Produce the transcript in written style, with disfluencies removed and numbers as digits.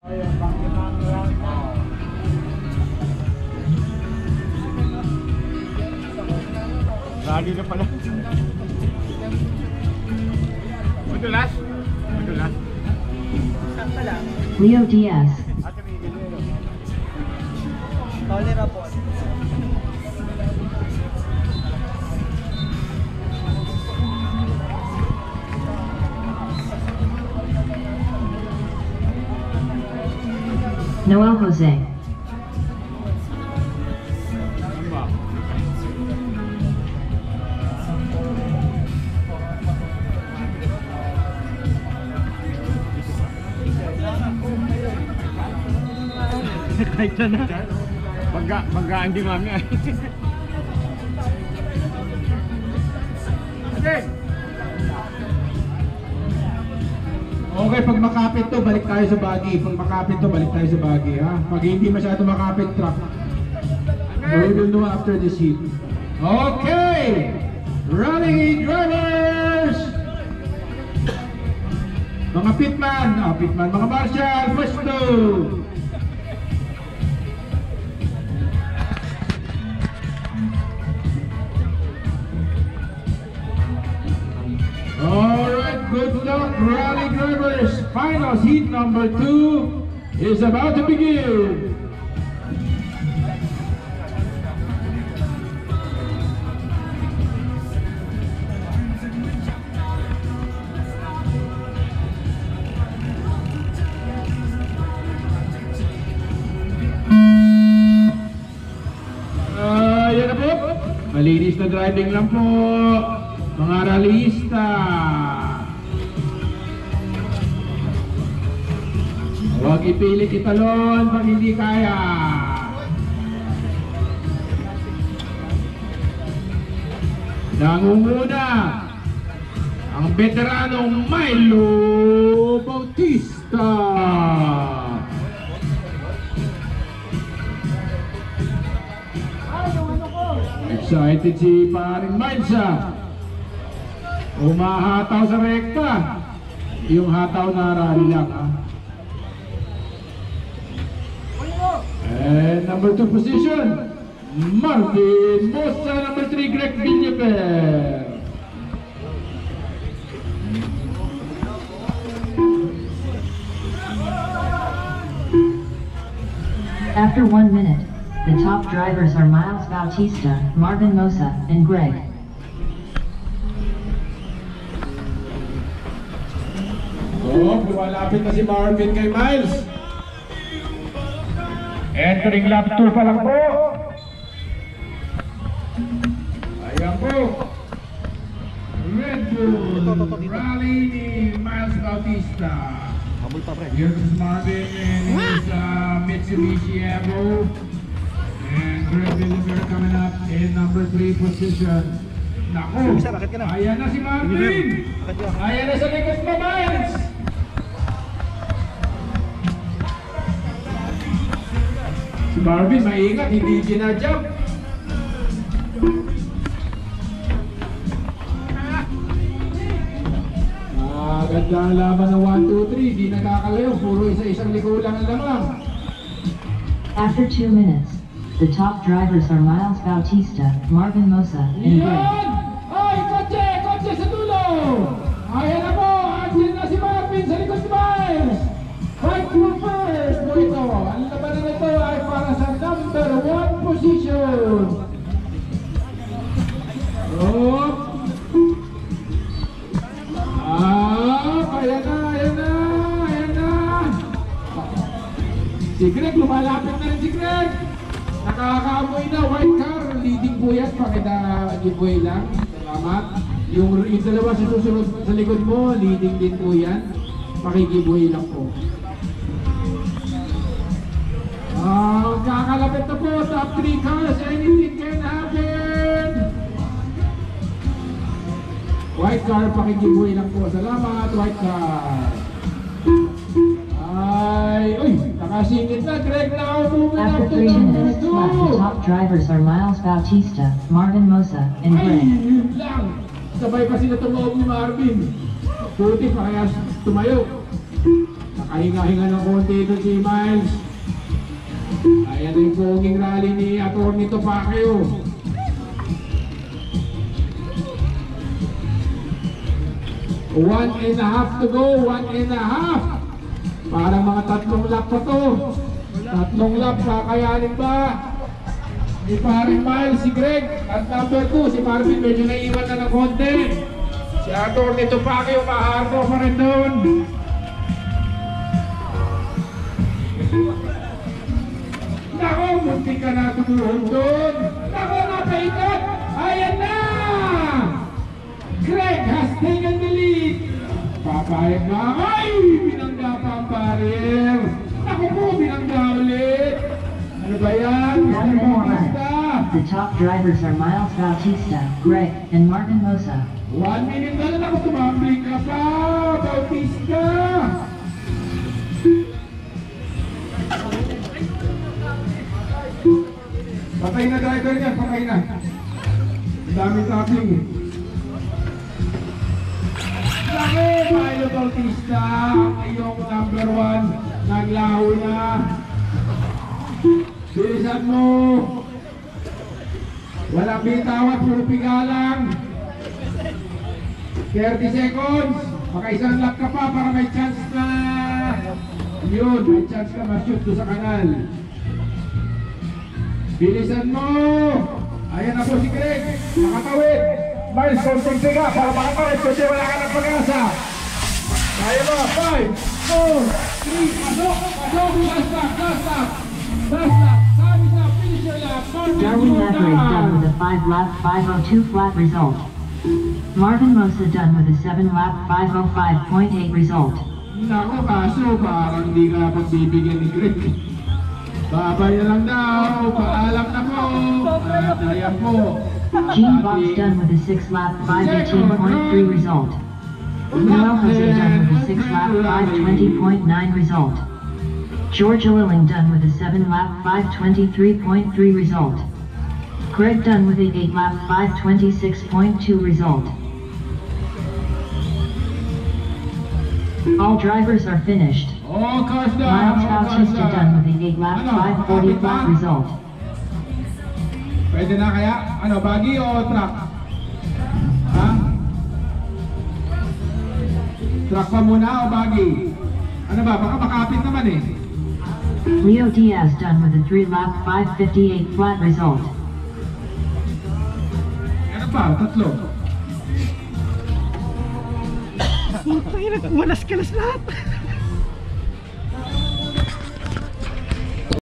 Lagi na pala. Madulas? Madulas? Saan pala? Leo Diaz. Tolerable. Noel Jose. Kahit siya na. Pagkaan di mami ay. Okay, pag makapit to, balik tayo sa buggy. Pag makapit to, balik tayo sa buggy, ha? Pag hindi masyado makapit truck, we will know after this heat. Okay! Rally drivers! Mga pitman, mga marshal, pwesto! Alright, good luck, rally drivers. Finals heat number 2 is about to begin. Yan na po. Malinis na driving lang po. Mga rallyista. Huwag ipilit italon pag hindi kaya. Nangunguna ang veteranong Milo Bautista. Excited si paring Milesa. Umahataw sa rekta. Yung hataw na rally lang, ha? And number 2 position, Marvin Mosa. Number 3, Greg Villaper. After 1 minute, the top drivers are Miles Bautista, Marvin Mosa, and Greg. Lumalapit na si Marvin kay Miles. Entering lap 2 pa lang po. Ayan po. Red Bull rally ni Miles Bautista. Here's Marvin in his Mitsubishi Evo. And Greg Villaper coming up in number 3 position. Naku, ayan na si Marvin. Ayan na sa likod mo, Miles. Si Marvin, maingat, hindi ginajump. Ganda ang laban ng 1, 2, 3. Di nakakalayo, puro isa-isang liko lang ang lamang. After 2 minutes, the top drivers are Miles Bautista, Marvin Mosa, and Greg. Yan! Ay, kotse! Kotse sa dulo! Ayan na po! Andiyan na si Marvin sa likod ni Miles! Right through first po ito. Ang labanan nito ay para sa number 1 position. Oh! Ayan na! Ayan na! Ayan na! Si Greg, lumalapit na rin si Greg! Nakakaamoy na, white car, leading po yan, pakita-giveaway lang, salamat. Yung dalawa sa susunod sa likod mo, leading din po yan, pakigiveaway lang po. Kakalapit na po, top 3 cars, anything can happen! White car, pakigiveaway lang po, salamat, white car. Uy, nakasingit na, Greg na moving up After to 3 number minutes 2. left, the top drivers are Miles Bautista, Marvin Mosa, and Ay, Greg. yun lang. Sabay pa sila tumawag ni Marvin. Puti pa kaya tumayo. Nakahinga-hinga ng konti ito si Miles. Ayan yung poging rally ni Atty. Topacchio. One and a half to go, 1.5. Parang mga 3 lap pa to. 3 lap, kakayanin ba? Si Paring Miles, si Greg, at number 2, si Marvin, medyo naiwan na ng konti. Si Atty. Topacchio, mahardo pa rin doon. Nako, muntik ka na tumuhog doon. Nako, napaitot. Ayan na! Greg has taken the lead. Papayag na. Ay! Binangga pa ang barrier. Naku po, binangga ulit. Ano ba yan? One more lap. Bautista. The top drivers are Miles Bautista, Greg, and Marvin Mosa. 1 minute na lang ako, tumambling ka pa, Bautista. Patay na driver niya, patay na. Ang daming traffic eh. Laki, Milo Bautista, ang iyong number 1, naglaho na. Bilisan mo. Walang bitawan, puro pigalang. 30 seconds. Baka isang lap ka pa para may chance na. Yun, may chance ka ma-shoot doon sa kanal. Bilisan mo. Ayan na po si Greg. Nakatawid. Miles, konting tiga para makatawid kasi wala ka ng pag-asa. Kaya mo, 5, 4, 3, pasok, pasok, last lap, last lap. Last lap, sabi sa finisher lap. Darwin Lethbridge done with a 5-lap 5:02 flat result. Marvin Mosa done with a 7-lap 5:05.8 result. Nako, kaso parang hindi ka pagbibigyan ni Greg. Babay na lang daw, paalam na po. At ayan po. Gene Box done with a 6-lap 5:18.3 result. Noel Jose done with a 6-lap 5:20.9 result. George Lilling done with a 7-lap 5:23.3 result. Greg done with a 8-lap 5:26.2 result. All drivers are finished. Oh, cars down. Miles Bautista done with a 8-lap 5:40 flat result. Pwede na kaya? Ano, buggy o truck? Ha? Truck pa muna o buggy? Ano ba? Baka makapit naman eh. Leo Diaz done with a 3-lap 5:58 flat result. Ano pa? 3. Putang ina, kumalas-kalas lahat.